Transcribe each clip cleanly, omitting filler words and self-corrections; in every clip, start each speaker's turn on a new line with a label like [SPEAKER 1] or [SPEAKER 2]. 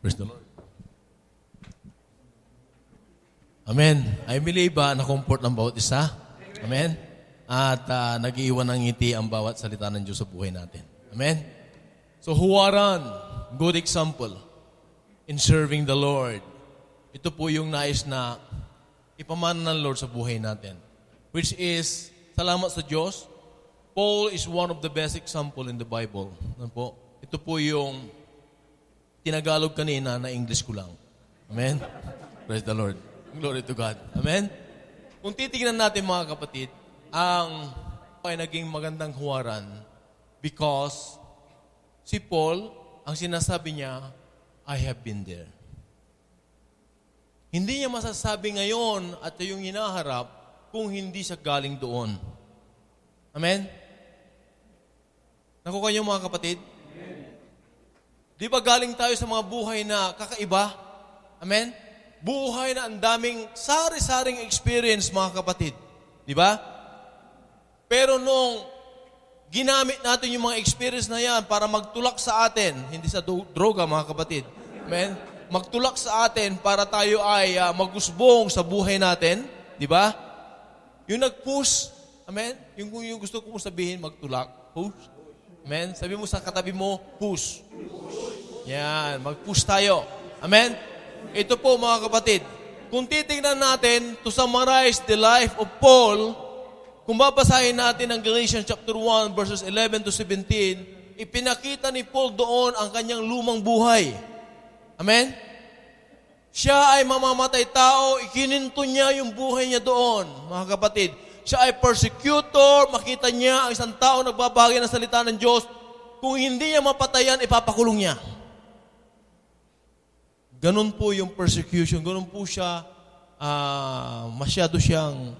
[SPEAKER 1] Praise the Lord. Amen. I believe na-comfort ng bawat isa. Amen. At nag-iwan ng ngiti ang bawat salita ng Diyos sa buhay natin. Amen. So huwaran, good example in serving the Lord. Ito po yung nais na ipamana ng Lord sa buhay natin. Which is, salamat sa Diyos, Paul is one of the best example in the Bible. Ano po? Ito po yung tinagalog kanina na English ko lang. Amen? Praise the Lord. Glory to God. Amen? Kung titignan natin mga kapatid, ang ay naging magandang huwaran because si Paul, ang sinasabi niya, I have been there. Hindi niya masasabi ngayon at yung hinaharap kung hindi siya galing doon. Amen? Nakuha niyo mga kapatid? Di ba galing tayo sa mga buhay na kakaiba? Amen? Buhay na ang daming sari-saring experience mga kapatid. Di ba? Pero nung ginamit natin yung mga experience na yan para magtulak sa atin, hindi sa droga mga kapatid. Amen? Magtulak sa atin para tayo ay magusbong sa buhay natin. Di ba? Yung nag-push, amen? Yung gusto ko sabihin, magtulak. Push. Amen? Sabi mo sa katabi mo, push. Yan, mag-push tayo. Amen? Ito po mga kapatid. Kung titingnan natin, to summarize the life of Paul, kung babasahin natin ang Galatians chapter 1, verses 11 to 17, ipinakita ni Paul doon ang kanyang lumang buhay. Amen? Siya ay mamamatay tao, ikininto niya yung buhay niya doon, mga kapatid. Siya ay persecutor, makita niya ang isang tao nagbabahagi ng salita ng Diyos. Kung hindi niya mapatayan, ipapakulong niya. Ganun po yung persecution. Ganun po siya, masyado siyang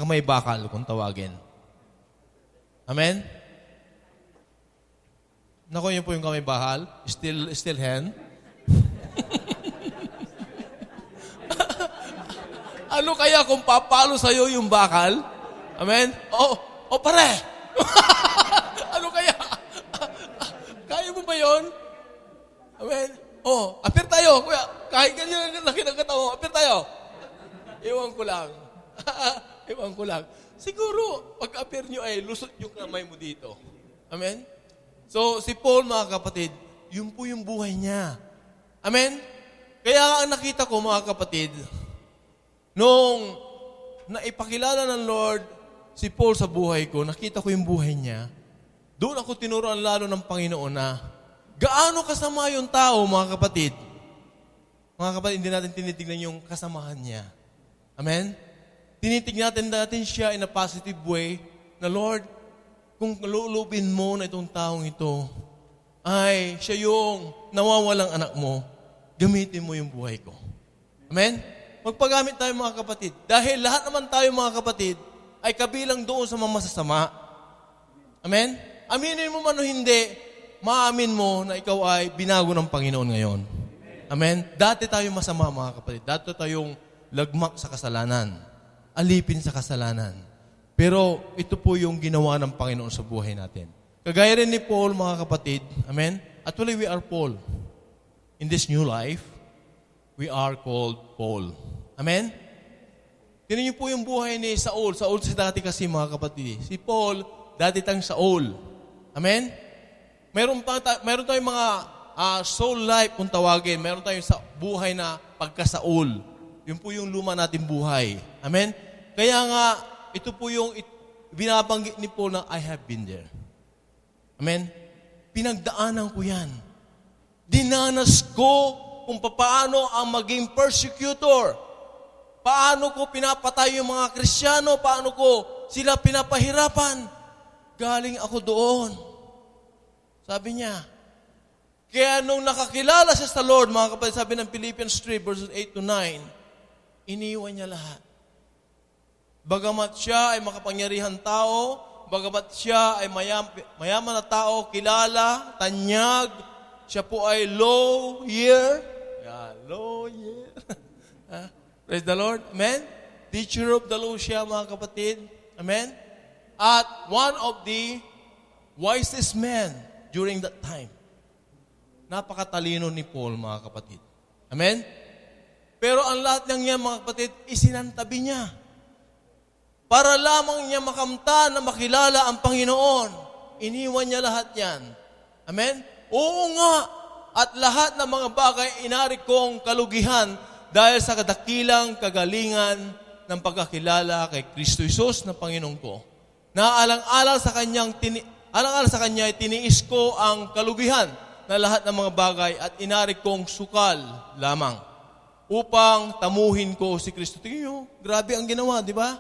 [SPEAKER 1] kamay bakal, kung tawagin. Amen? Naku, yun po yung kamay bakal. Still hand. Ano kaya kung papalo sa'yo yung bakal? Amen? Oh, pare! Ano kaya? Kaya mo ba yun? Amen? Oh, apir tayo. Kuya, kahit ganyan ang laki ng katawan, apir tayo. Iwan ko lang. Iwan ko lang. Siguro, pag-apir nyo ay lusot yung kamay mo dito. Amen? So, si Paul, mga kapatid, yun po yung buhay niya. Amen? Kaya ang nakita ko, mga kapatid, nung naipakilala ng Lord si Paul sa buhay ko, nakita ko yung buhay niya, doon ako tinuruan lalo ng Panginoon na gaano kasama yung tao, mga kapatid. Mga kapatid, hindi natin tinitignan yung kasamahan niya. Amen? Tinitignan natin siya in a positive way na Lord, kung lulubin mo na itong taong ito, ay siya yung nawawalang anak mo, gamitin mo yung buhay ko. Amen? Magpagamit tayo mga kapatid. Dahil lahat naman tayo mga kapatid ay kabilang doon sa mga masasama. Amen? Aminin mo man o hindi, maamin mo na ikaw ay binago ng Panginoon ngayon. Amen? Dati tayo masama mga kapatid. Dati tayong lagmak sa kasalanan. Alipin sa kasalanan. Pero ito po yung ginawa ng Panginoon sa buhay natin. Kagaya rin ni Paul mga kapatid. Amen? Actually, we are Paul. In this new life, we are called Paul. Amen? Tignan niyo po yung buhay ni Saul. Saul si dati kasi mga kapatid. Si Paul, dati tayong Saul. Amen? Meron tayong mga soul life kung tawagin. Meron tayong sa buhay na pagka-Saul. Yun po yung luma natin buhay. Amen? Kaya nga, ito po yung binabanggit ni Paul na I have been there. Amen? Pinagdaanan ko yan. Dinanas ko kung paano ang maging persecutor. Paano ko pinapatay yung mga Kristiyano? Paano ko sila pinapahirapan? Galing ako doon. Sabi niya. Kaya nung nakakilala siya sa Lord, mga kapatid, sabi ng Philippians 3, verses 8 to 9, iniwan niya lahat. Bagamat siya ay makapangyarihan tao, bagamat siya ay mayaman na tao, kilala, tanyag, siya po ay low year. Low year. Praise the Lord. Amen? Teacher of the law siya, mga kapatid. Amen? At one of the wisest men during that time. Napakatalino ni Paul, mga kapatid. Amen? Pero ang lahat ng yan, mga kapatid, isinantabi niya. Para lamang niya makamtan na makilala ang Panginoon. Iniwan niya lahat yan. Amen? Oo nga. At lahat ng mga bagay inari kong kalugihan dahil sa kadakilang kagalingan ng pagkakilala kay Kristo Jesus na Panginoon ko. Alang-alang sa Kanya, tiniis ko ang kalugihan na lahat ng mga bagay at inari kong sukal lamang upang tamuhin ko si Kristo. Tingnan nyo, grabe ang ginawa, di ba?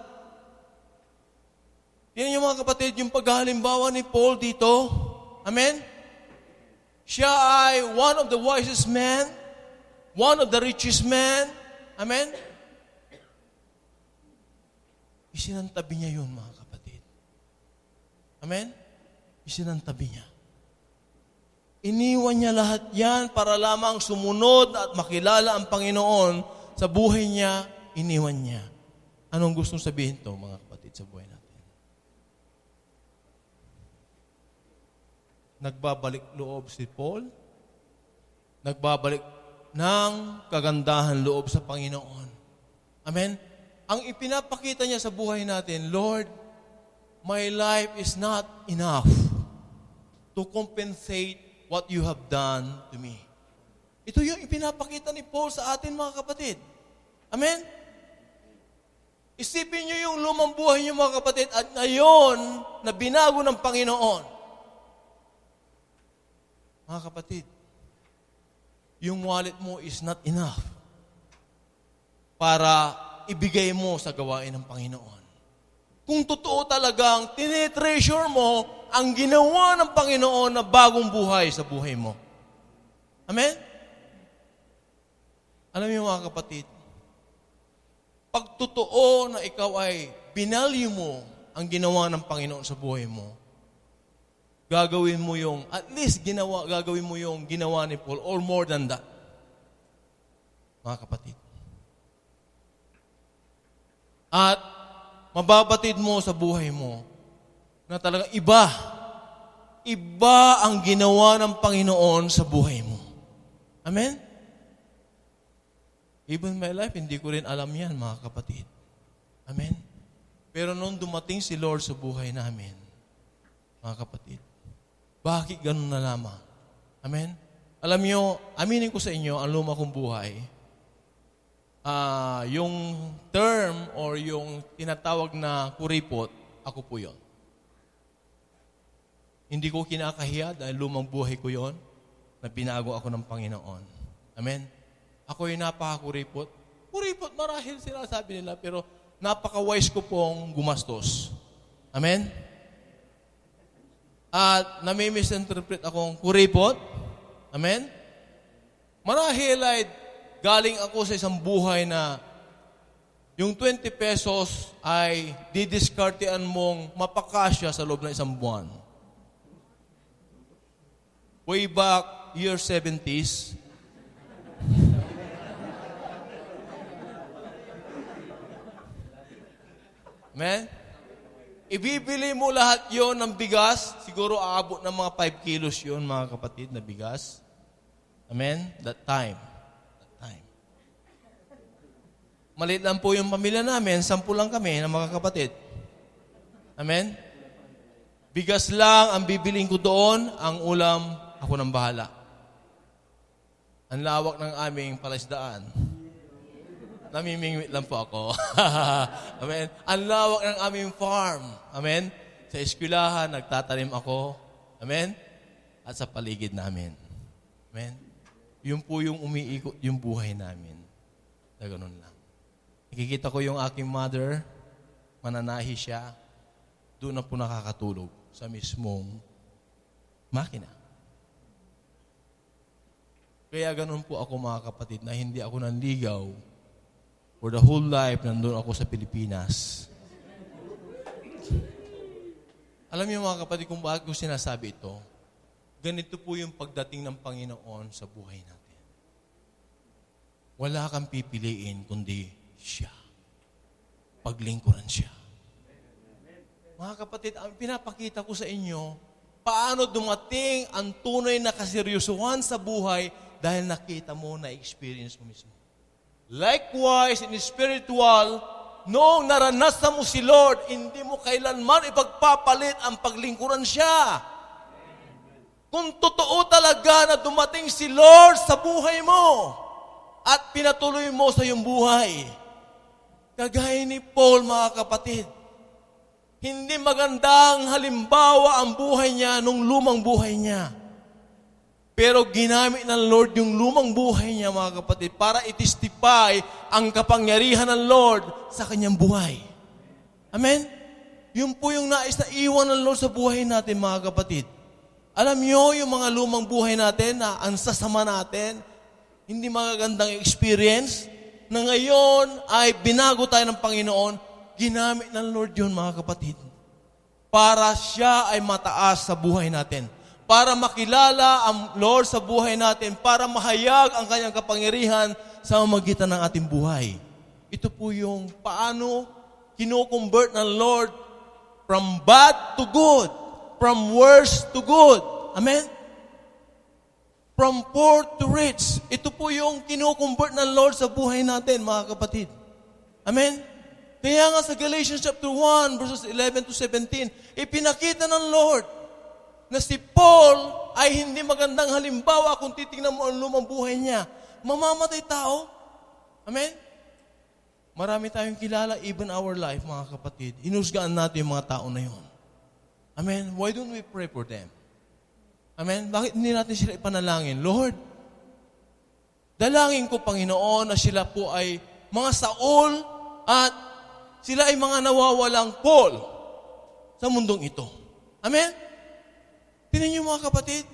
[SPEAKER 1] Tingnan nyo mga kapatid, yung paghalimbawa ni Paul dito. Amen? Siya ay one of the wisest men, one of the richest men. Amen? Isinantabi niya yun, mga kapatid. Amen? Isinantabi niya. Iniwan niya lahat yan para lamang sumunod at makilala ang Panginoon sa buhay niya, iniwan niya. Anong gustong sabihin to, mga kapatid, sa buhay natin? Nagbabalik loob si Paul, nagbabalik ng kagandahan loob sa Panginoon. Amen? Ang ipinapakita niya sa buhay natin, Lord, my life is not enough to compensate what you have done to me. Ito yung ipinapakita ni Paul sa atin, mga kapatid. Amen? Isipin niyo yung lumang buhay niyo, mga kapatid, at ngayon na binago ng Panginoon. Mga kapatid, yung wallet mo is not enough para ibigay mo sa gawain ng Panginoon. Kung totoo talagang tinitreasure mo ang ginawa ng Panginoon na bagong buhay sa buhay mo. Amen? Alam niyo mga kapatid, pag totoo na ikaw ay binalue mo ang ginawa ng Panginoon sa buhay mo, gagawin mo yung, at least gagawin mo yung ginawa ni Paul or more than that. Mga kapatid. At mababatid mo sa buhay mo na talagang iba ang ginawa ng Panginoon sa buhay mo. Amen? Even my life, hindi ko rin alam yan, mga kapatid. Amen? Pero nung dumating si Lord sa buhay namin, mga kapatid, bakit ganun na lamang? Amen? Alam nyo, aminin ko sa inyo, ang luma kong buhay, yung term or yung tinatawag na kuripot, ako po yon. Hindi ko kinakahiya dahil lumang buhay ko yon na binago ako ng Panginoon. Amen? Ako yung napakakuripot. Kuripot marahil sila sabi nila, pero napaka-wise ko pong gumastos. Amen? At nami-misinterpret akong kuripot. Amen? Marahil ay galing ako sa isang buhay na yung 20 pesos ay didiskartean mong mapakasya sa loob ng isang buwan. Way back, year 70s. Amen? Ibibili mo lahat yon ng bigas, siguro aabot ng mga 5 kilos yon, mga kapatid, na bigas. Amen? That time. Maliit lang po yung pamilya namin, 10 lang kami ng mga kapatid. Amen? Bigas lang ang bibiling ko doon, ang ulam, ako nang bahala. Ang lawak ng aming palaisdaan. Namimingwit lang po ako. Amen? Ang lawak ng aming farm. Amen? Sa eskwelahan, nagtatanim ako. Amen? At sa paligid namin. Amen? Yun po yung umiikot yung buhay namin. Na ganun lang. Nakikita ko yung aking mother, mananahi siya, doon na po nakakatulog sa mismong makina. Kaya ganun po ako, mga kapatid, na hindi ako nanligaw for the whole life nandun ako sa Pilipinas. Alam niyo mga kapatid kung bakit ko sinasabi ito, ganito po yung pagdating ng Panginoon sa buhay natin. Wala kang pipiliin kundi siya. Paglingkuran siya. Mga kapatid, ang pinapakita ko sa inyo, paano dumating ang tunay na kaseryosohan sa buhay dahil nakita mo na experience mo mismo. Likewise, in spiritual, noong naranasan mo si Lord, hindi mo kailanman ipagpapalit ang paglingkuran siya. Kung totoo talaga na dumating si Lord sa buhay mo at pinatuloy mo sa iyong buhay, kagaya ni Paul, mga kapatid, hindi magandang halimbawa ang buhay niya nung lumang buhay niya. Pero ginamit ng Lord yung lumang buhay niya, mga kapatid, para itistify ang kapangyarihan ng Lord sa kanyang buhay. Amen? Yun po yung nais na iwan ng Lord sa buhay natin, mga kapatid. Alam niyo, yung mga lumang buhay natin na ang sasama natin, hindi magagandang experience, na ngayon ay binago tayo ng Panginoon, ginamit ng Lord yun, mga kapatid, para siya ay mataas sa buhay natin. Para makilala ang Lord sa buhay natin, para mahayag ang kanyang kapangyarihan sa magitan ng ating buhay. Ito po yung paano kino-convert ng Lord from bad to good, from worse to good. Amen? From poor to rich. Ito po yung kino-convert ng Lord sa buhay natin, mga kapatid. Amen? Kaya nga sa Galatians chapter 1, verses 11 to 17, ipinakita ng Lord na si Paul ay hindi magandang halimbawa kung titingnan mo ang lumang buhay niya. Mamamatay tao. Amen? Marami tayong kilala, even our life, mga kapatid. Hinusgaan natin yung mga tao na yun. Amen? Why don't we pray for them? Amen? Bakit hindi natin sila ipanalangin? Lord, dalangin ko, Panginoon, na sila po ay mga Saul at sila ay mga nawawalang Paul sa mundong ito. Amen? Tingnan niyo, mga kapatid,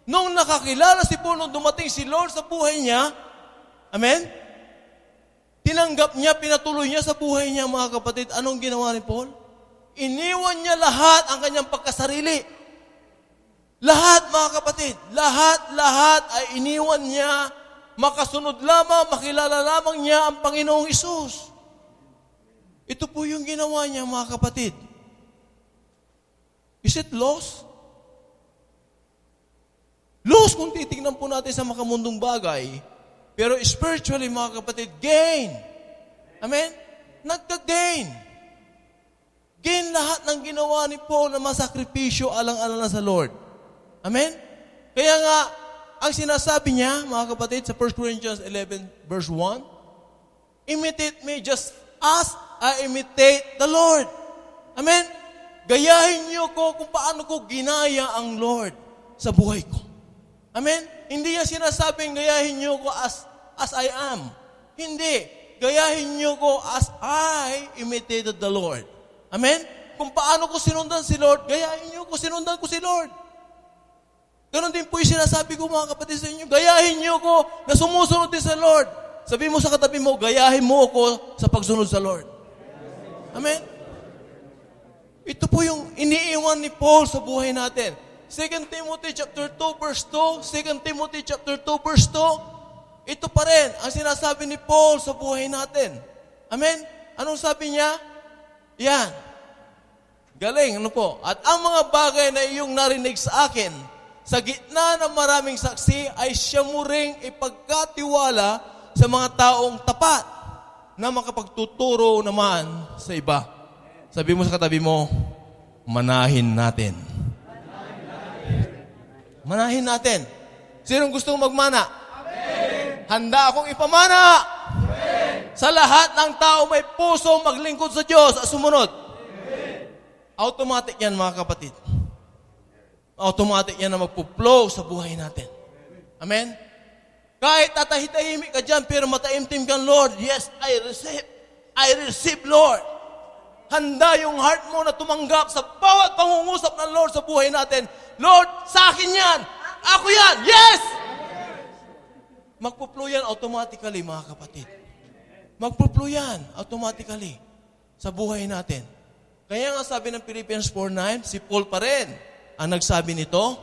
[SPEAKER 1] nung nakakilala si Paul, nung dumating si Lord sa buhay niya, amen? Tinanggap niya, pinatuloy niya sa buhay niya, mga kapatid. Anong ginawa ni Paul? Iniwan niya lahat ang kanyang pagkasarili. Lahat, mga kapatid, lahat ay iniwan niya, makasunod lamang, makilala lamang niya ang Panginoong Hesus. Ito po yung ginawa niya, mga kapatid. Is it loss? Loss kung titignan po natin sa makamundong bagay. Pero spiritually, mga kapatid, gain. Amen? Nagka-gain. Gain lahat ng ginawa ni Paul na masakripisyo alang-alang sa Lord. Amen? Kaya nga, ang sinasabi niya, mga kapatid, sa 1 Corinthians 11, verse 1, imitate me just as I imitate the Lord. Amen? Gayahin niyo ko kung paano ko ginaya ang Lord sa buhay ko. Amen? Hindi niya sinasabing gayahin niyo ko as I am. Hindi. Gayahin niyo ko as I imitated the Lord. Amen? Kung paano ko sinundan si Lord, gayahin niyo ko, sinundan ko si Lord. Ganon din po yung sinasabi ko, mga kapatid, sa inyo. Gayahin niyo ko na sumusunod din sa Lord. Sabi mo sa katabi mo, gayahin mo ako sa pagsunod sa Lord. Amen? Ito po yung iniiwan ni Paul sa buhay natin. 2 Timothy chapter 2 verse 2, 2 Timothy chapter 2 verse 2, ito pa rin ang sinasabi ni Paul sa buhay natin. Amen? Anong sabi niya? Yan. Galing, ano po? At ang mga bagay na iyong narinig sa akin, sa gitna ng maraming saksi, ay siya mo ring ipagkatiwala sa mga taong tapat na makapagtuturo naman sa iba. Sabi mo sa katabi mo, manahin natin. Manahin natin. Sinong gustong magmana? Amen. Handa akong ipamana. Amen. Sa lahat ng tao may puso maglingkod sa Diyos at sumunod. Amen. Automatic yan, mga kapatid. Automatic yan na magpo-flow sa buhay natin. Amen? Kahit tatahitahimik ka dyan, pero mataimtim kang, Lord, yes, I receive, Lord. Handa yung heart mo na tumanggap sa bawat pangungusap ng Lord sa buhay natin. Lord, sa akin yan. Ako yan. Yes! Magpo-flow yan automatically, mga kapatid. Magpo-flow yan automatically sa buhay natin. Kaya nga sabi ng Philippians 4:9, si Paul pa rin ang nagsabi nito.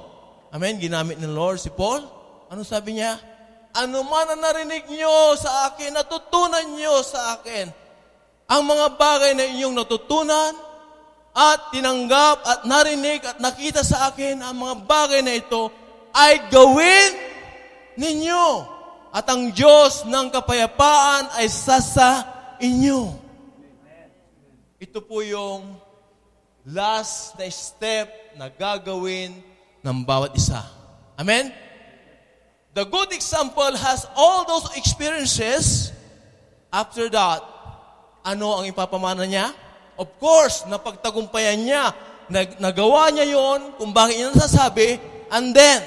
[SPEAKER 1] Amen? Ginamit ng Lord si Paul. Ano sabi niya? Ano man ang narinig nyo sa akin, natutunan nyo sa akin. Ang mga bagay na inyong natutunan, at tinanggap at narinig at nakita sa akin ang mga bagay na ito ay gawin ninyo. At ang Diyos ng kapayapaan ay sasa inyo. Ito po yung last na step na gagawin ng bawat isa. Amen? The good example has all those experiences. After that, ano ang ipapamana niya? Of course, napagtagumpayan niya. Nagawa niya yon kung bakit niya nasasabi. And then,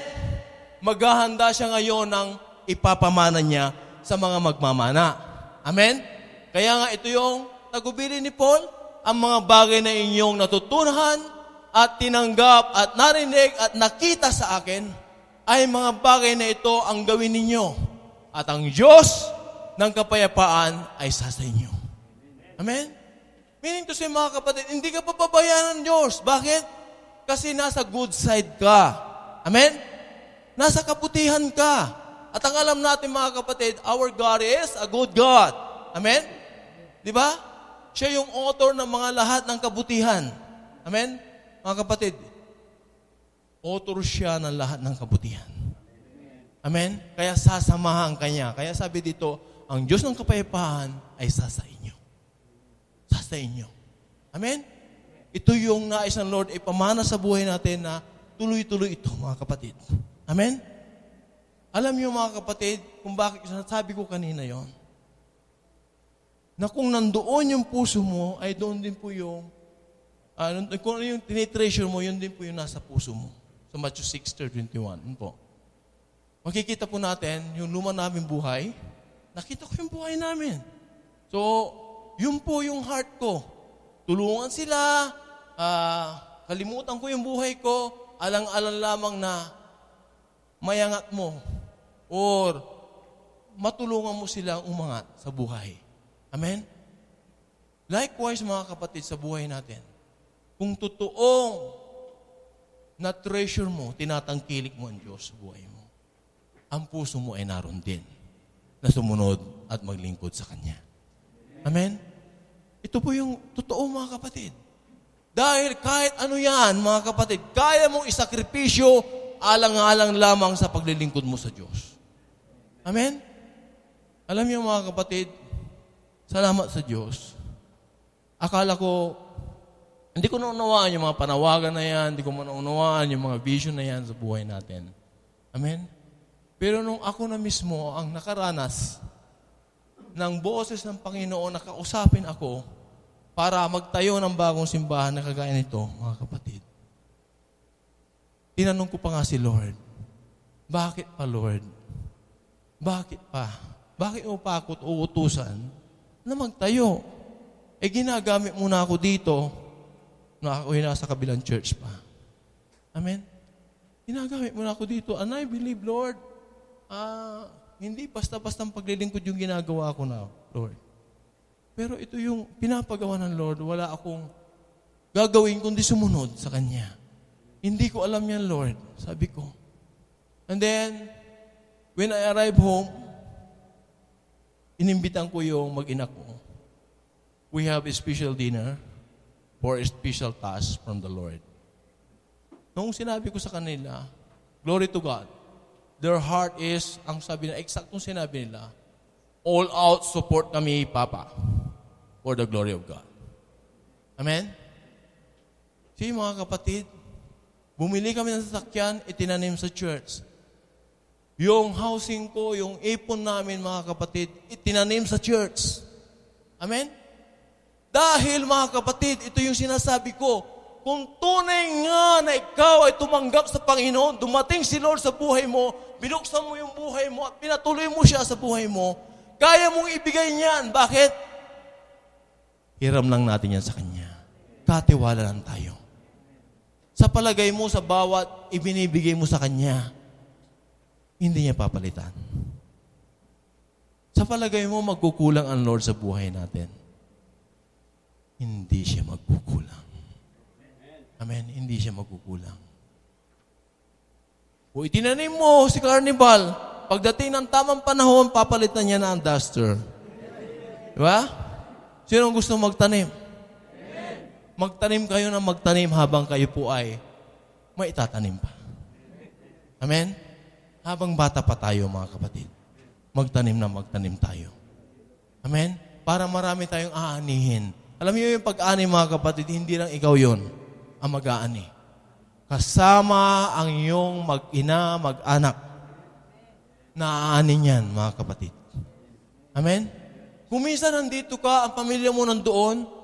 [SPEAKER 1] maghahanda siya ngayon ng ipapamana niya sa mga magmamana. Amen? Kaya nga ito yung tagubili ni Paul, ang mga bagay na inyong natutunan at tinanggap at narinig at nakita sa akin ay mga bagay na ito ang gawin ninyo. At ang Diyos ng kapayapaan ay sa inyo. Amen? Meaning to say, mga kapatid, hindi ka papabayaan ng Diyos. Bakit? Kasi nasa good side ka. Amen? Nasa kabutihan ka. At ang alam natin, mga kapatid, our God is a good God. Amen? Di ba? Siya yung author ng mga lahat ng kabutihan. Amen? Mga kapatid, author siya ng lahat ng kabutihan. Amen? Kaya sasamahan ka niya. Kaya sabi dito, ang Diyos ng kapayapaan ay sasa inyo. Sasa inyo. Amen? Ito yung nais ng Lord ipamana sa buhay natin na tuloy-tuloy ito, mga kapatid. Amen? Alam niyo, mga kapatid, kung bakit sabi ko kanina yon, na kung nandoon yung puso mo, ay doon din po yung, kung ano yung tinitreasure mo, yun din po yung nasa puso mo. Sa Matthew 6:21. Yun po. Makikita po natin yung luma namin buhay. Nakita ko yung buhay namin. So, yun po yung heart ko. Tulungan sila, kalimutan ko yung buhay ko, alang-alang lamang na mayangat mo or matulungan mo silang umangat sa buhay. Amen? Likewise, mga kapatid, sa buhay natin, kung totoong na-treasure mo, tinatangkilik mo ang Diyos sa buhay mo, ang puso mo ay naroon din na sumunod at maglingkod sa Kanya. Amen? Ito po yung totoo, mga kapatid. Dahil kahit ano yan, mga kapatid, kaya mong isakripisyo alang-alang lamang sa paglilingkod mo sa Diyos. Amen? Alam niyo, mga kapatid, salamat sa Diyos. Akala ko, hindi ko naunawaan yung mga panawagan na yan, hindi ko naunawaan yung mga vision na yan sa buhay natin. Amen? Pero nung ako na mismo ang nakaranas ng boses ng Panginoon, nakausapin ako para magtayo ng bagong simbahan na kagaya nito, mga kapatid. Tinanong ko pa nga si Lord, bakit pa, Lord? Bakit pa? Bakit mo pa ako uutusan na magtayo? Ginagamit muna ako dito na ako'y nasa kabilang church pa. Amen? Ginagamit muna ako dito. And I believe, Lord, hindi basta-bastang paglilingkod yung ginagawa ko na, Lord. Pero ito yung pinapagawa ng Lord, wala akong gagawin kundi sumunod sa Kanya. Hindi ko alam yan, Lord, sabi ko. And then, when I arrive home, inimbitan ko yung mag-ina ko. We have a special dinner for a special task from the Lord. Nung sinabi ko sa kanila, glory to God, their heart is, ang sabi na, eksaktong sinabi nila, all out support kami, Papa, for the glory of God. Amen? See, mga kapatid, bumili kami ng sasakyan, itinanim sa church. Yung housing ko, yung ipon namin, mga kapatid, itinanim sa church. Amen? Dahil, mga kapatid, ito yung sinasabi ko, kung tunay nga na ikaw ay tumanggap sa Panginoon, dumating si Lord sa buhay mo, binuksan mo yung buhay mo at pinatuloy mo siya sa buhay mo, kaya mong ibigay niyan. Bakit? Hiram lang natin yan sa Kanya. Katiwala lang tayo. Sa palagay mo, sa bawat ibinibigay mo sa Kanya, hindi niya papalitan. Sa palagay mo, magkukulang ang Lord sa buhay natin. Hindi siya magkukulang. Amen? Hindi siya magkukulang. O itinanim mo si Carnival, pagdating ng tamang panahon, papalitan niya na ang duster. Diba? Sino ang gusto magtanim? magtanim kayo ng magtanim habang kayo po ay may itatanim pa. Amen? Habang bata pa tayo, mga kapatid, magtanim na magtanim tayo. Amen? Para marami tayong aanihin. Alam niyo yung pag-ani, mga kapatid, hindi lang ikaw yon ang mag-aani. Kasama ang iyong mag-ina, mag-anak, na aanin yan, mga kapatid. Amen? Kung minsan nandito ka, ang pamilya mo nandoon,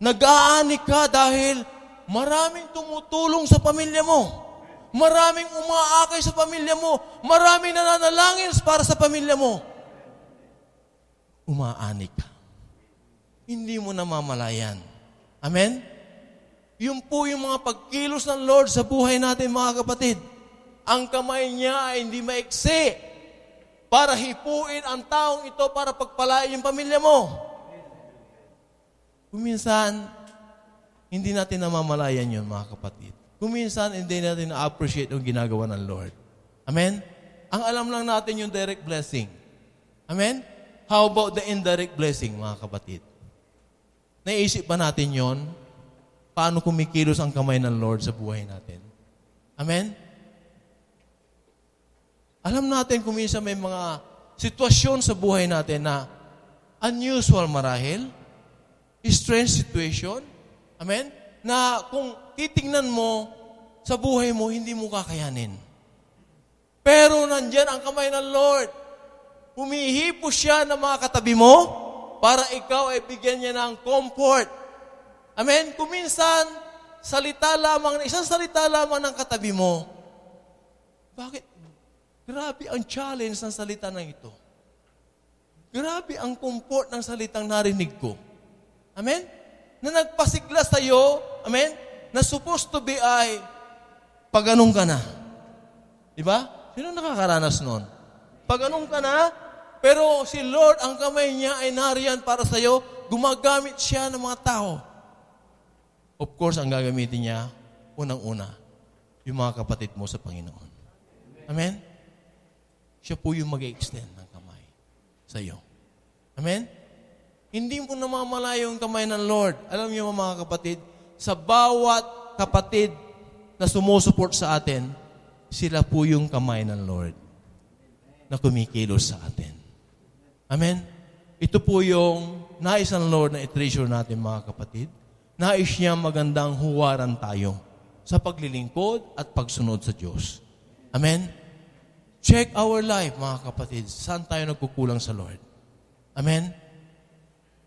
[SPEAKER 1] nag-aani ka dahil maraming tumutulong sa pamilya mo. Maraming umaakay sa pamilya mo. Maraming nananalangin para sa pamilya mo. Umaani ka. Hindi mo namamalayan. Amen? Yun po yung mga pagkilos ng Lord sa buhay natin, mga kapatid. Ang kamay niya ay hindi maiksi para hipuin ang taong ito para pagpalain yung pamilya mo. Kuminsan, hindi natin namamalayan yun, mga kapatid. Kuminsan, hindi natin na-appreciate yung ginagawa ng Lord. Amen? Ang alam lang natin yung direct blessing. Amen? How about the indirect blessing, mga kapatid? Naisip ba natin yon? Paano kumikilos ang kamay ng Lord sa buhay natin? Amen? Alam natin kuminsan may mga sitwasyon sa buhay natin na unusual marahil, strange situation, amen? Na kung titingnan mo sa buhay mo, hindi mo kakayanin. Pero nandyan ang kamay ng Lord. Humihipos siya ng mga katabi mo para ikaw ay bigyan niya ng comfort. Amen? Kuminsan, isang salita lamang ng katabi mo. Bakit? Grabe ang challenge ng salita na ito. Grabe ang comfort ng salitang narinig ko. Amen? Na nagpasigla sa iyo, amen? Na supposed to be ay pag-anong ka na. Diba? Sino nakakaranas nun? Pag-anong ka na, pero si Lord, ang kamay niya ay nariyan para sa iyo, gumagamit siya ng mga tao. Of course, ang gagamitin niya, unang-una, yung mga kapatid mo sa Panginoon. Amen? Siya po yung mag-extend ng kamay sa iyo. Amen? Hindi mo namamalayo yung kamay ng Lord. Alam niyo mga kapatid, sa bawat kapatid na sumusuport sa atin, sila po yung kamay ng Lord na kumikilos sa atin. Amen? Ito po yung nais ng Lord na i-treasure natin, mga kapatid. Nais niya magandang huwaran tayo sa paglilingkod at pagsunod sa Diyos. Amen? Check our life, mga kapatid. Saan tayo nagkukulang sa Lord? Amen?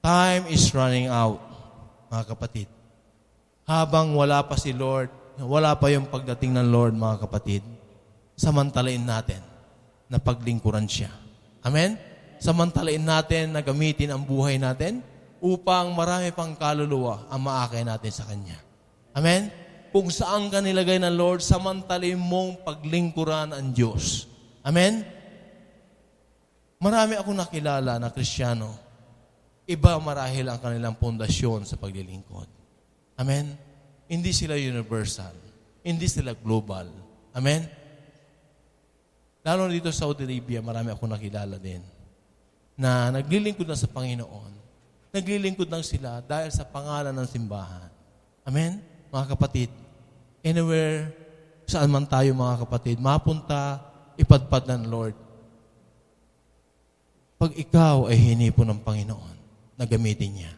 [SPEAKER 1] Time is running out, mga kapatid. Habang wala pa si Lord, wala pa yung pagdating ng Lord, mga kapatid, samantalain natin na paglingkuran siya. Amen? Samantalain natin na gamitin ang buhay natin upang marami pang kaluluwa ang maakay natin sa Kanya. Amen? Kung saan ka nilagay ng Lord, samantalin mong paglingkuran ang Diyos. Amen? Marami akong nakilala na Kristiyano. Iba marahil ang kanilang pundasyon sa paglilingkod. Amen? Hindi sila universal. Hindi sila global. Amen? Lalo dito sa Saudi Arabia, marami akong nakilala din na naglilingkod na sa Panginoon. Naglilingkod lang sila dahil sa pangalan ng simbahan. Amen? Mga kapatid, anywhere, saan man tayo mga kapatid, mapunta, ipadpad ng Lord. Pag ikaw ay hinipo ng Panginoon, na gamitin niya,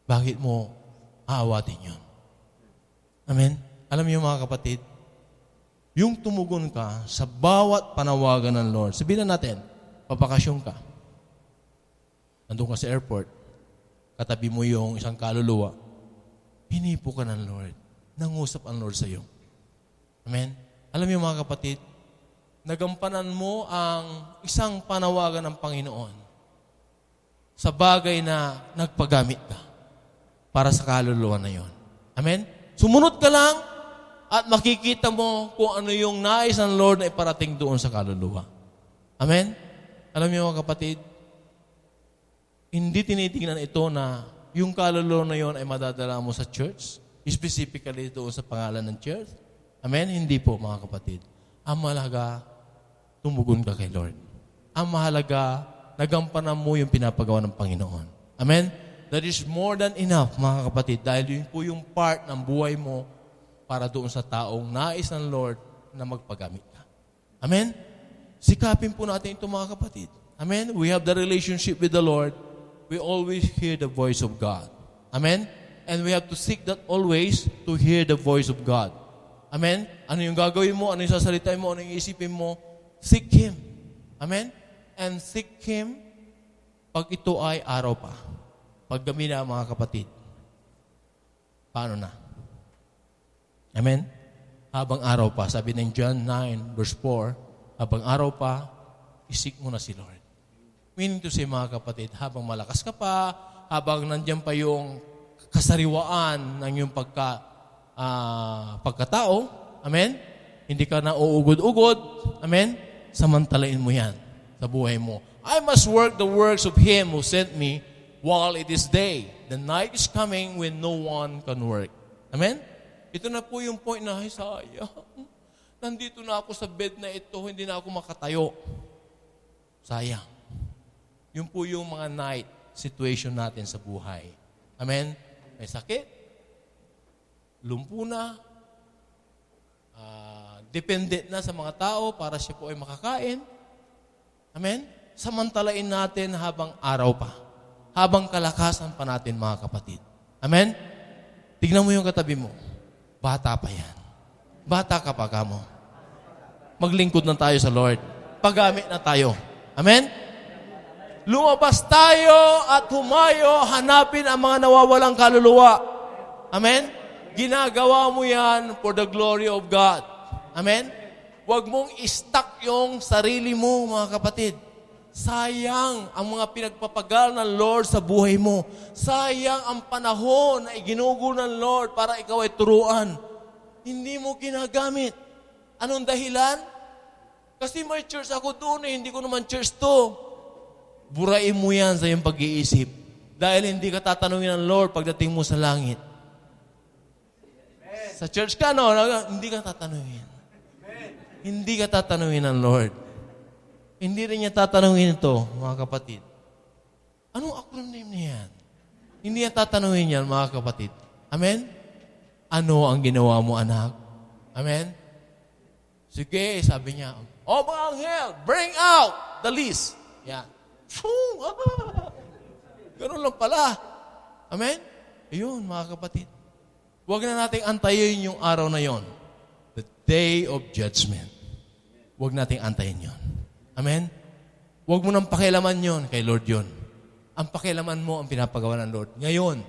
[SPEAKER 1] bakit mo aawatin yun? Amen? Alam niyo mga kapatid, yung tumugon ka sa bawat panawagan ng Lord, sabihin na natin, papakasyon ka. Nandun ka sa airport, katabi mo yung isang kaluluwa, hinipo ka ng Lord, nangusap ang Lord sa iyo. Amen? Alam niyo mga kapatid, nagampanan mo ang isang panawagan ng Panginoon sa bagay na nagpagamit ka para sa kaluluwa na yon. Amen? Sumunod ka lang at makikita mo kung ano yung nais ng Lord na iparating doon sa kaluluwa. Amen? Alam niyo mga kapatid, hindi tinitingnan ito na yung kaluluwa na yon ay madadala mo sa church, specifically doon sa pangalan ng church. Amen? Hindi po mga kapatid. Ang mahalaga, tumugon ka kay Lord. Ang mahalaga, nagampanan mo yung pinapagawa ng Panginoon. Amen? That is more than enough, mga kapatid, dahil yun po yung part ng buhay mo para doon sa taong nais ng Lord na magpagamit ka. Amen? Sikapin po natin ito, mga kapatid. Amen? We have the relationship with the Lord. We always hear the voice of God. Amen? And we have to seek that always to hear the voice of God. Amen? Ano yung gagawin mo? Ano yung sasalitain mo? Ano yung isipin mo? Seek Him. Amen? And seek Him pag ito ay araw pa. Pag gabi na, mga kapatid. Paano na? Amen? Habang araw pa. Sabi ng John 9, verse 4, habang araw pa, isik mo na si Lord. Meaning to say, mga kapatid, habang malakas ka pa, habang nandiyan pa yung kasariwaan ng iyong pagkatao, amen? Hindi ka na uugod-ugod, amen? Samantalain mo yan sa buhay mo. I must work the works of Him who sent me while it is day. The night is coming when no one can work. Amen? Ito na po yung point na, ay sayang. Nandito na ako sa bed na ito, hindi na ako makatayo. Sayang. Yun po yung mga night situation natin sa buhay. Amen? May sakit, lumpo na, dependent na sa mga tao para siya po ay makakain. Amen? Samantalain natin habang araw pa. Habang kalakasan pa natin, mga kapatid. Amen? Tignan mo yung katabi mo. Bata pa yan. Bata ka pa ka mo. Maglingkod na tayo sa Lord. Paggamit na tayo. Amen? Lumabas tayo at humayo, hanapin ang mga nawawalang kaluluwa. Amen? Ginagawa mo yan for the glory of God. Amen? Huwag mong i-stuck yung sarili mo, mga kapatid. Sayang ang mga pinagpapagal ng Lord sa buhay mo. Sayang ang panahon na iginugo ng Lord para ikaw ay turuan. Hindi mo ginagamit. Anong dahilan? Kasi may church ako doon hindi ko naman church to. Burain mo yan sa iyong pag-iisip. Dahil hindi ka tatanungin ng Lord pagdating mo sa langit. Sa church ka, no? Hindi ka tatanungin. Hindi ka tatanungin ng Lord. Hindi rin niya tatanungin ito, mga kapatid. Anong acronym niya yan? Hindi niya tatanungin yan, mga kapatid. Amen? Ano ang ginawa mo, anak? Amen? Sige, sabi niya, mga anghel, bring out the list. Yan. Ganun lang pala. Amen? Ayun, mga kapatid. Huwag na nating antayin yung araw na yon. The day of judgment. Huwag nating antayin yon. Amen? Huwag mo nang pakialaman yon kay Lord yon. Ang pakialaman mo ang pinapagawa ng Lord. Ngayon.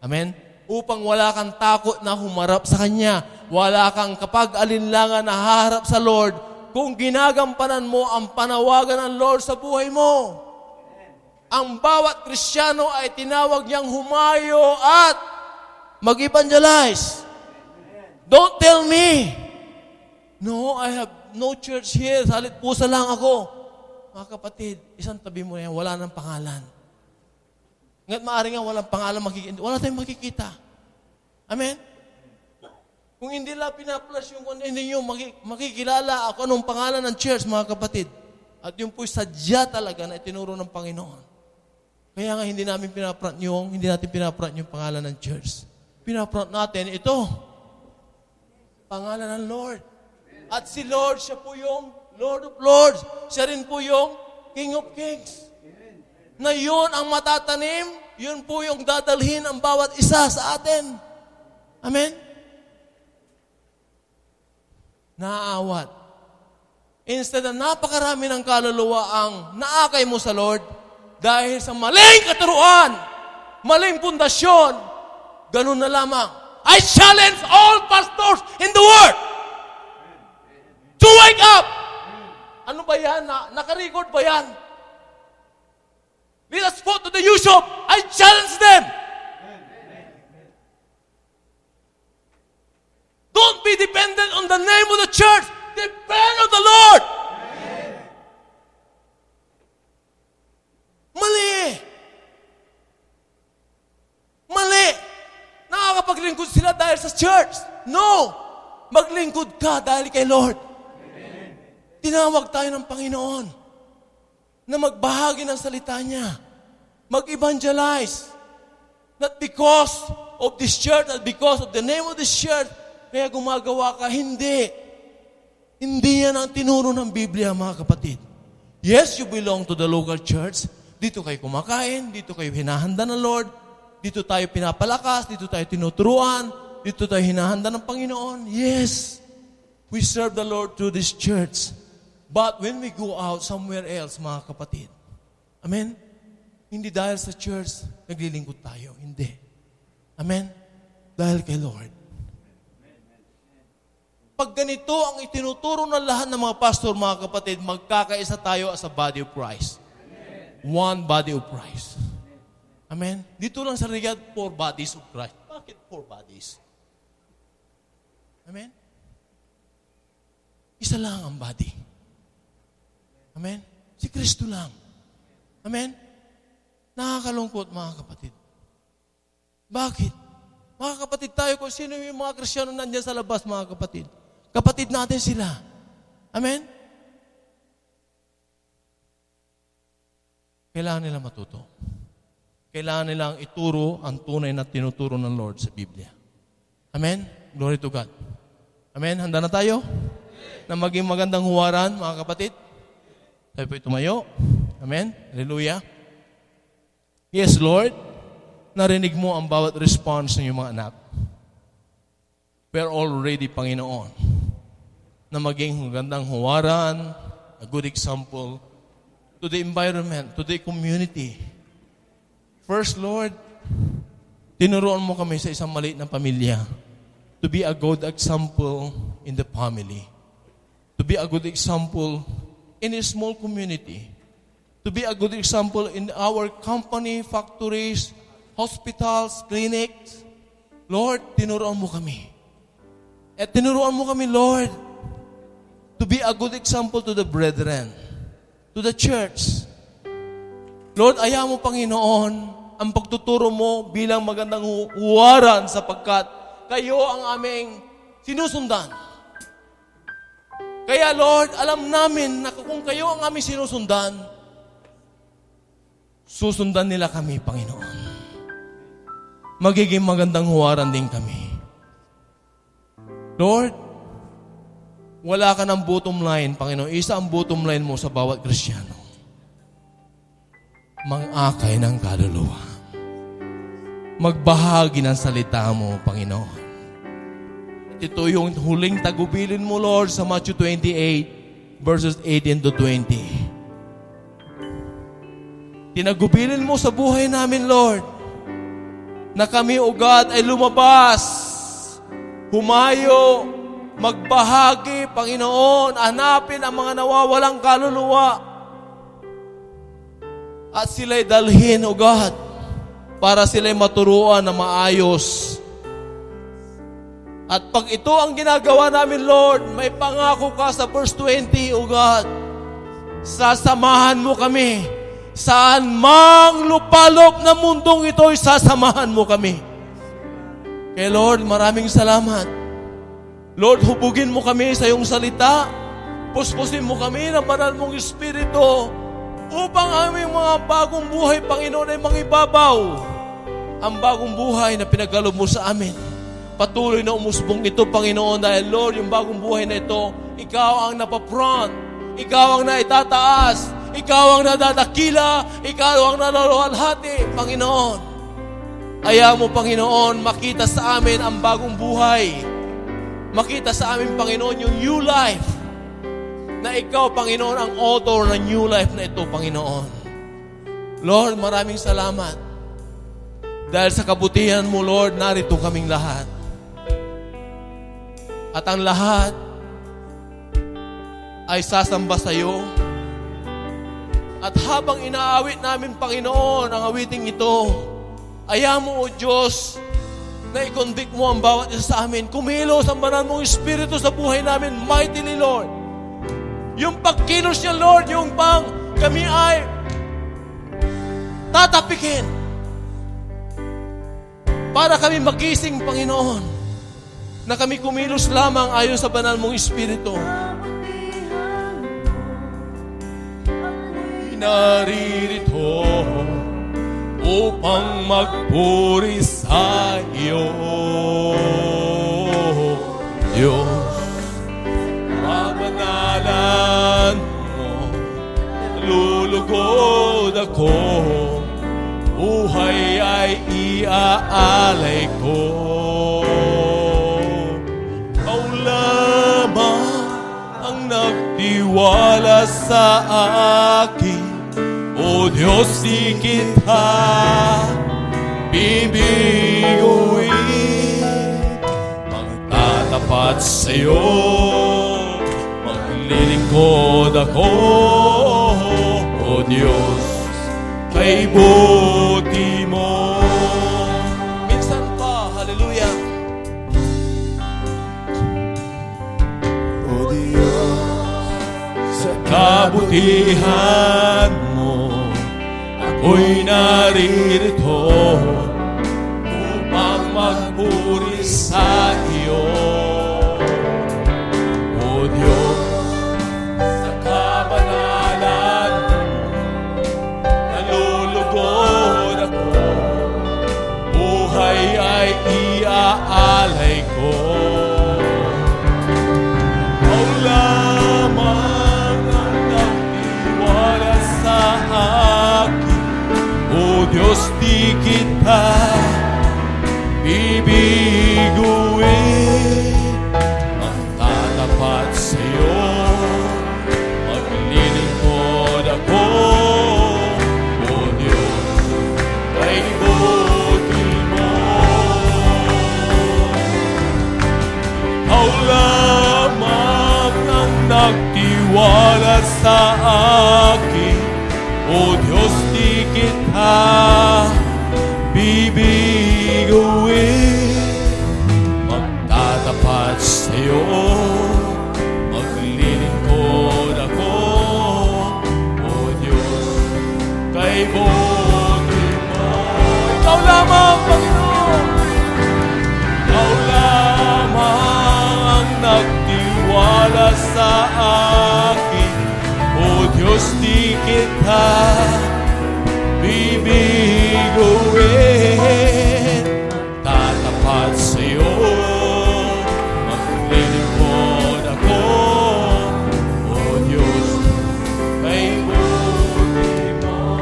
[SPEAKER 1] Amen? Upang wala kang takot na humarap sa Kanya. Wala kang kapag-alinlangan na haharap sa Lord kung ginagampanan mo ang panawagan ng Lord sa buhay mo. Ang bawat Kristiyano ay tinawag niyang humayo at mag-evangelize. Don't tell me, no, I have no church here. Salit pusa lang ako. Mga kapatid, isang tabi mo yan, wala nang pangalan. Nga't maaari nga walang pangalan makikita. Wala tayong makikita. Amen? Kung hindi lang pinaplash yung hindi nyo makikilala ako anong pangalan ng church, mga kapatid. At yung po'y sadya talaga na itinuro ng Panginoon. Kaya nga hindi natin pinaprant yung pangalan ng church. Pinaprant natin ito. Pangalan ng Lord. At si Lord, siya po yung Lord of Lords. Siya rin po yung King of Kings. Na yun ang matatanim, yun po yung dadalhin ang bawat isa sa atin. Amen? Naaawat. Instead na napakarami ng kaluluwa ang naakay mo sa Lord, dahil sa maling katuruan, maling pundasyon, ganun na lamang. I challenge all pastors in the world to wake up. Ano ba yan? Naka-record ba yan? Let us go to the YouTube. I challenge them. Don't be dependent on the name of the church. Depend on the Lord. Mali. Mali. Nakakapaglingkod sila dahil sa church. No. Maglingkod ka dahil kay Lord. Tinawag tayo ng Panginoon na magbahagi ng salita niya. Mag-evangelize. Not because of this church, not because of the name of this church, kaya gumagawa ka. Hindi. Hindi yan ang tinuro ng Biblia, mga kapatid. Yes, you belong to the local church. Dito kayo kumakain, dito kayo hinahanda ng Lord, dito tayo pinapalakas, dito tayo tinuturuan, dito tayo hinahanda ng Panginoon. Yes, we serve the Lord through this church. But when we go out somewhere else, mga kapatid, amen? Hindi dahil sa church, naglilingkod tayo. Hindi. Amen? Dahil kay Lord. Pag ganito ang itinuturo ng lahat ng mga pastor, mga kapatid, magkakaisa tayo as a body of Christ. One body of Christ. Amen? Dito lang sa Riyadh, 4 bodies of Christ. Bakit 4 bodies? Amen? Isa lang ang body. Amen? Si Kristo lang. Amen? Nakakalungkot, mga kapatid. Bakit? Mga kapatid tayo, kung sino yung mga Kristiyano nandiyan sa labas, mga kapatid. Kapatid natin sila. Amen? Kailangan nila matuto. Kailangan nilang ituro ang tunay na tinuturo ng Lord sa Biblia. Amen? Glory to God. Amen? Handa na tayo? Na maging magandang huwaran, mga kapatid? Tayo po tumayo. Amen? Hallelujah. Yes, Lord. Narinig mo ang bawat response ng iyong mga anak. We're all ready, Panginoon, na maging magandang huwaran, a good example to the environment, to the community. First, Lord, tinuruan mo kami sa isang maliit na pamilya to be a good example in the family, to be a good example in a small community, to be a good example in our company, factories, hospitals, clinics. Lord, tinuruan mo kami. At tinuruan mo kami, Lord, to be a good example to the brethren, to the church. Lord, ayaw mo, Panginoon, ang pagtuturo mo bilang magandang huwaran sapagkat kayo ang aming sinusundan. Kaya, Lord, alam namin na kung kayo ang aming sinusundan, susundan nila kami, Panginoon. Magiging magandang huwaran din kami. Lord, wala ka ng bottom line, Panginoon. Isa ang bottom line mo sa bawat Kristiyano. Mang-akay ng kaluluwa. Magbahagi ng salita mo, Panginoon. Ito yung huling tagubilin mo, Lord, sa Matthew 28, verses 18 to 20. Tinagubilin mo sa buhay namin, Lord, na kami, O God, ay lumabas, humayo, magbahagi, Panginoon, hanapin ang mga nawawalang kaluluwa at sila'y dalhin, O God, para sila'y maturuan na maayos. At pag ito ang ginagawa namin, Lord, may pangako ka sa verse 20, O God, sasamahan mo kami. Saan mang lupalop na mundong ito'y sasamahan mo kami. Kaya Lord, maraming salamat. Lord, hubugin mo kami sa iyong salita. Puspusin mo kami ng banal mong Espiritu upang aming mga bagong buhay, Panginoon, ay mangibabaw. Ang bagong buhay na pinagkaloob mo sa amin. Patuloy na umusbong ito, Panginoon, dahil Lord, yung bagong buhay na ito, Ikaw ang napapront. Ikaw ang naitataas. Ikaw ang nadadakila, Ikaw ang naluluwalhati, Panginoon. Ayaw mo, Panginoon, makita sa amin ang bagong buhay. Makita sa amin, Panginoon, yung new life. Na Ikaw, Panginoon, ang author ng new life na ito, Panginoon. Lord, maraming salamat. Dahil sa kabutihan mo, Lord, narito kaming lahat. At ang lahat ay sasamba sa iyo. At habang inaawit namin, Panginoon, ang awiting ito, ayaw mo, O Diyos, na i-convict mo ang bawat isa sa amin. Kumilos ang banal mong Espiritu sa buhay namin, mightily, Lord. Yung pagkilos niya, Lord, yung kami ay tatapikin para kami magising, Panginoon, na kami kumilos lamang ayon sa banal mong Espiritu. Naririto upang magpuri sa iyo. Diyos, pabanalan mo, lulugod ako, buhay ay iaalay ko. Ikaw lamang ang nagtiwala sa akin, O Diyos, di kita bibiguin. Magtatapat sa'yo, maglilingkod ako, O Diyos, kay buti mo. Minsan pa, hallelujah.
[SPEAKER 2] O Diyos,
[SPEAKER 1] Sa kabutihan mo, ako'y naririto upang magpuri sa iyo. O Diyos, sa kabanalan mo, nalulugod ako, buhay ay iaalay ko. Ikaw lamang ang nagtiwala sa akin, O Diyos, di kita bibiguin. Magtatapat sa'yo, maglilingkod ako, O Diyos, kay buti mo. Ikaw lamang ang nagtiwala sa akin, O Diyos, di kita bibiguin. Magtatapat sa'yo, maglilingkod ako, O Diyos, kay buti mo. Ikaw lamang, Panginoon. Ikaw lamang ang nagtiwala sa akin, O Diyos, di kita bibiguin. Tatapat sa'yo, maglilingkod ako, O Diyos, kay buti mo.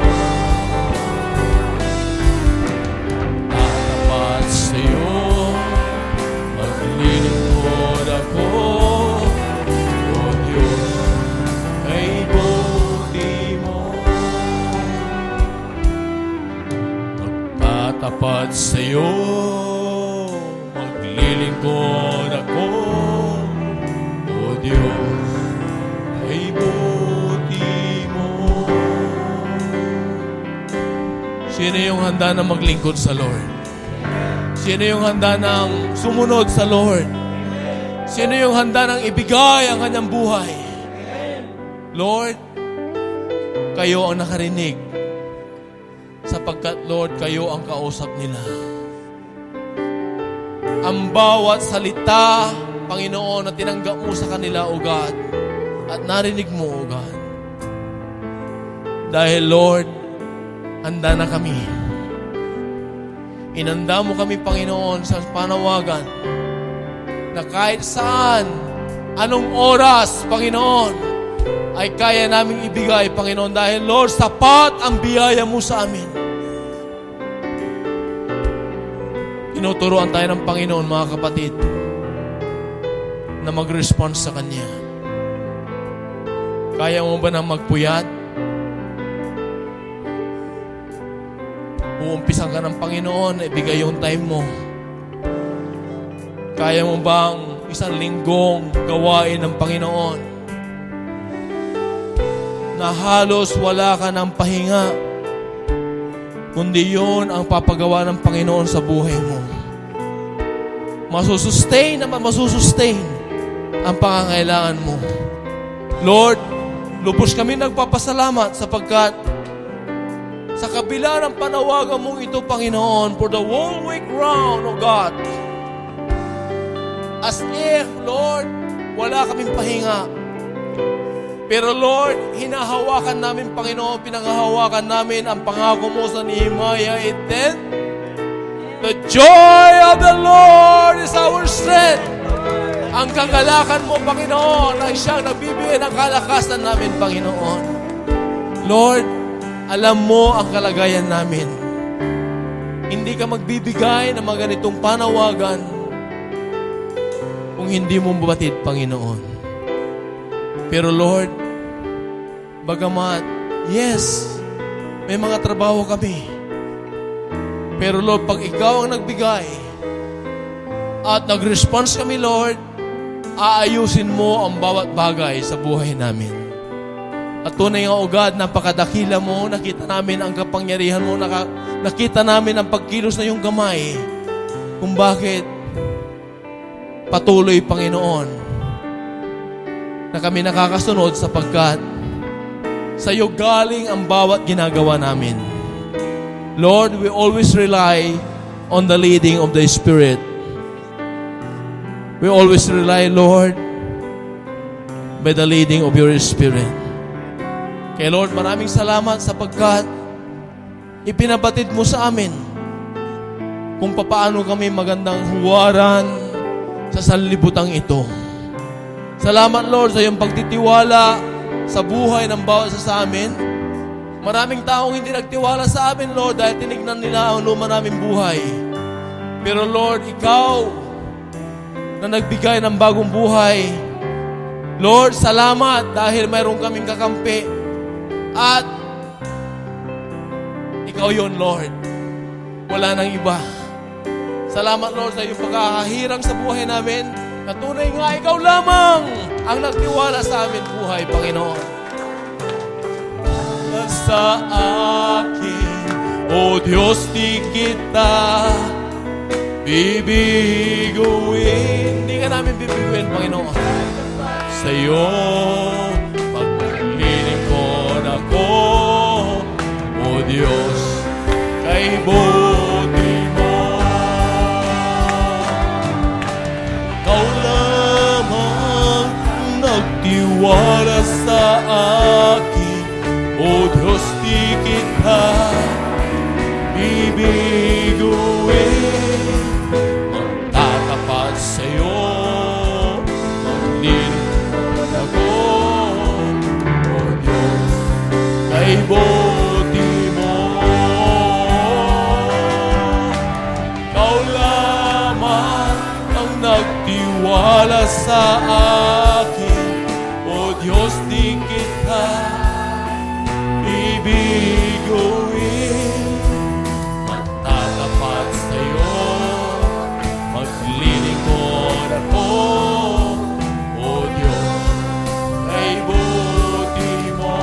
[SPEAKER 1] Tatapat sa'yo, maglilingkod ako, O Diyos, kay buti mo. Magtatapat sa'yo, maglilingkod ako, O Diyos, kay buti mo. Sino yung handa na maglingkod sa Lord? Sino yung handa ng sumunod sa Lord? Sino yung handa ng ibigay ang kanyang buhay? Lord, kayo ang nakarinig, sapagkat Lord, kayo ang kausap nila. Ang bawat salita, Panginoon, na tinanggap mo sa kanila, O God, at narinig mo, O God. Dahil Lord, handa na kami. Inanda mo kami, Panginoon, sa panawagan na kahit saan, anong oras, Panginoon, ay kaya naming ibigay, Panginoon, dahil Lord, sapat ang biyaya mo sa amin. Tinuturuan tayo ng Panginoon, mga kapatid, na mag-response sa Kanya. Kaya mo ba nang magpuyat? Uumpisan ka ng Panginoon na ibigay yung time mo. Kaya mo bang isang linggong gawain ng Panginoon na halos wala ka ng pahinga, kundi yun ang papagawa ng Panginoon sa buhay mo. Masusustain ang pangangailangan mo. Lord, lubos kami nagpapasalamat sapagkat sa kabila ng panawagan mong ito, Panginoon, for the whole week round, O God, as if, Lord, wala kaming pahinga. Pero Lord, hinahawakan namin, Panginoon, pinanghahawakan namin ang pangako mo sa Nehemiah 8:10. The joy of the Lord is our strength. Ang kagalakan mo, Panginoon, ay siyang nagbibigay ng kalakasan namin, Panginoon. Lord, alam mo ang kalagayan namin. Hindi ka magbibigay ng mga ganitong panawagan kung hindi mo mabatid, Panginoon. Pero Lord, bagamat, yes, may mga trabaho kami. Pero Lord, pag ikaw ang nagbigay at nag-response kami, Lord, aayusin mo ang bawat bagay sa buhay namin. At tunay nga, O God, napakadakila mo, nakita namin ang kapangyarihan mo, nakita namin ang pagkilos na iyong kamay kung bakit patuloy, Panginoon, na kami nakakasunod sapagkat sa iyo galing ang bawat ginagawa namin. Lord, we always rely on the leading of the Spirit. We always rely, Lord, by the leading of your Spirit. Kaya Lord, maraming salamat sapagkat ipinabatid mo sa amin kung papaano kami magandang huwaran sa sanlibutang ito. Salamat, Lord, sa iyong pagtitiwala sa buhay ng bawat isa sa amin. Maraming taong hindi nagtiwala sa amin, Lord, dahil tinignan nila ang luma naming buhay. Pero Lord, ikaw na nagbigay ng bagong buhay. Lord, salamat dahil mayroon kaming kakampi. At ikaw yon, Lord. Wala nang iba. Salamat, Lord, sa iyong pagkakahirang sa buhay namin. Na tunay nga, ikaw lamang ang nagtiwala sa amin buhay, Panginoon. Sa akin, O Diyos, di kita bibiguin. Hindi ka namin bibiguin, Panginoon. Sa iyo, maglilingkod ako, O Diyos, kay buti mo. Ikaw lamang nagtiwala sa akin, O Diyos, di kita bibiguin. Magtatapat sa'yo, maglilingkod ako, O Diyos, kay buti mo. Ikaw lamang ang nagtiwala sa akin, O Diyos, di kita bibiguin. Magtatapat sa'yo, maglilingkod ako, O Diyos, kay buti mo.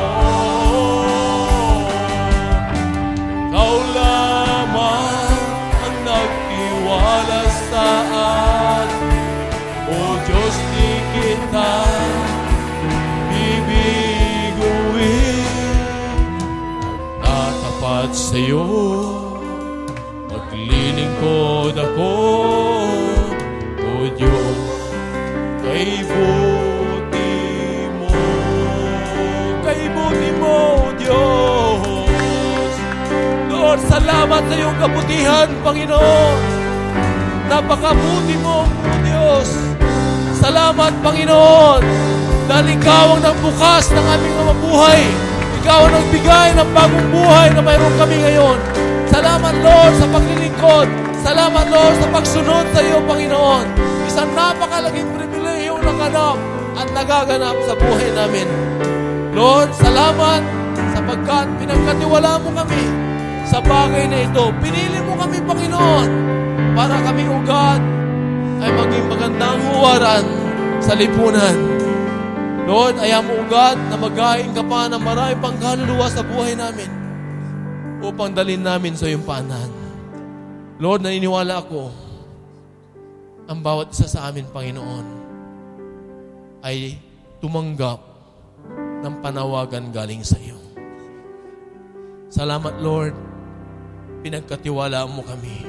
[SPEAKER 1] Ikaw lamang ang nagtiwala sa akin, O Diyos, di kita at sa'yo, maglilingkod ako, O Diyos, kay buti mo. Kay buti mo, O Diyos. Lord, salamat sa iyong kabutihan, Panginoon. Napakabuti mo, O Diyos. Salamat, Panginoon, dahil ikaw ang nagbukas ng aming mga buhay. Ikaw ang nagbigay ng bagong buhay na mayroon kami ngayon. Salamat, Lord, sa paglilingkod. Salamat, Lord, sa pagsunod sa iyo, Panginoon. Isang napakalaking pribilehiyo na ganap at nagaganap sa buhay namin. Lord, salamat sapagkat pinagkatiwala mo kami sa bagay na ito. Pinili mo kami, Panginoon, para kami, O God, ay maging magandang huwaran sa lipunan. Lord, ayaw mo, O God, na magaing ka pa ng marami pang kaluluwa sa buhay namin upang dalhin namin sa iyong paanan. Lord, naniniwala ako ang bawat isa sa amin, Panginoon, ay tumanggap ng panawagan galing sa iyo. Salamat, Lord, pinagkatiwalaan mo kami.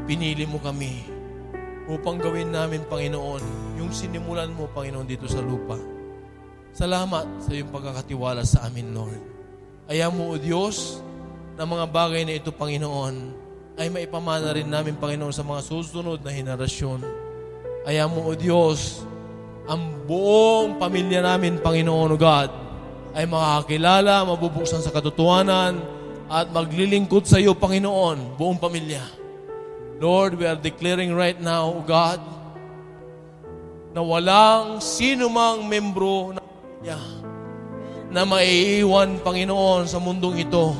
[SPEAKER 1] Pinili mo kami upang gawin namin, Panginoon, yung sinimulan mo, Panginoon, dito sa lupa. Salamat sa iyong pagkakatiwala sa amin, Lord. Ayaw mo, O Diyos, na mga bagay na ito, Panginoon, ay maipamana rin namin, Panginoon, sa mga susunod na henerasyon. Ayaw mo, O Diyos, ang buong pamilya namin, Panginoon, O God, ay makakilala, mabubuksan sa katotohanan, at maglilingkod sa iyo, Panginoon, buong pamilya. Lord, we are declaring right now, O God, na walang sino mang membro ng pamilya na maiiwan, Panginoon, sa mundong ito.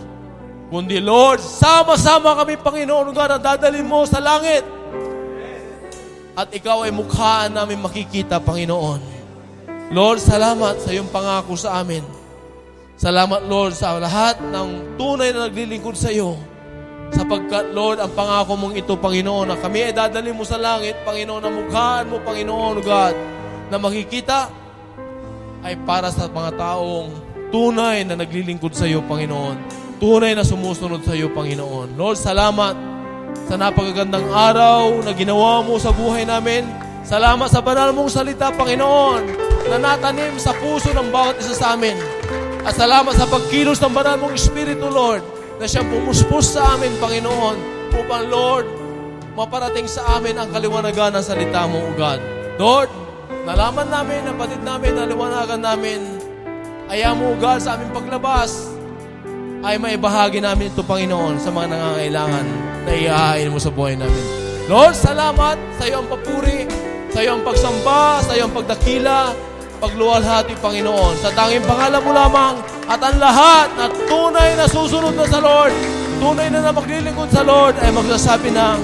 [SPEAKER 1] Kundi, Lord, sama-sama kami, Panginoon, O God, na dadalhin mo sa langit. At ikaw ay mukhaan namin makikita, Panginoon. Lord, salamat sa iyong pangako sa amin. Salamat, Lord, sa lahat ng tunay na naglilingkod sa iyo. Sapagkat, Lord, ang pangako mong ito, Panginoon, na kami ay dadalhin mo sa langit, Panginoon, na mukhaan mo, Panginoon, O God, na makikita ay para sa mga taong tunay na naglilingkod sa iyo, Panginoon. Tunay na sumusunod sa iyo, Panginoon. Lord, salamat sa napakagandang araw na ginawa mo sa buhay namin. Salamat sa banal mong salita, Panginoon, na natanim sa puso ng bawat isa sa amin. At salamat sa pagkilos ng banal mong Espiritu, Lord, na siyang pumuspos sa amin, Panginoon, upang, Lord, maparating sa amin ang kaliwanagan ng salita mo, O God. Lord, nalaman namin, napatid namin, naliwanagan namin, ayaw mo, O God, sa aming paglabas, ay maibahagi namin ito, Panginoon, sa mga nangangailangan na ihahain mo sa buhay namin. Lord, salamat sa iyo ang papuri, sa iyo ang pagsamba, sa iyo ang pagdakila, pagluwalhati, Panginoon. Sa tanging pangalan mo lamang at ang lahat na tunay na susunod na sa Lord, tunay na maglilingkod sa Lord, ay magsasabi ng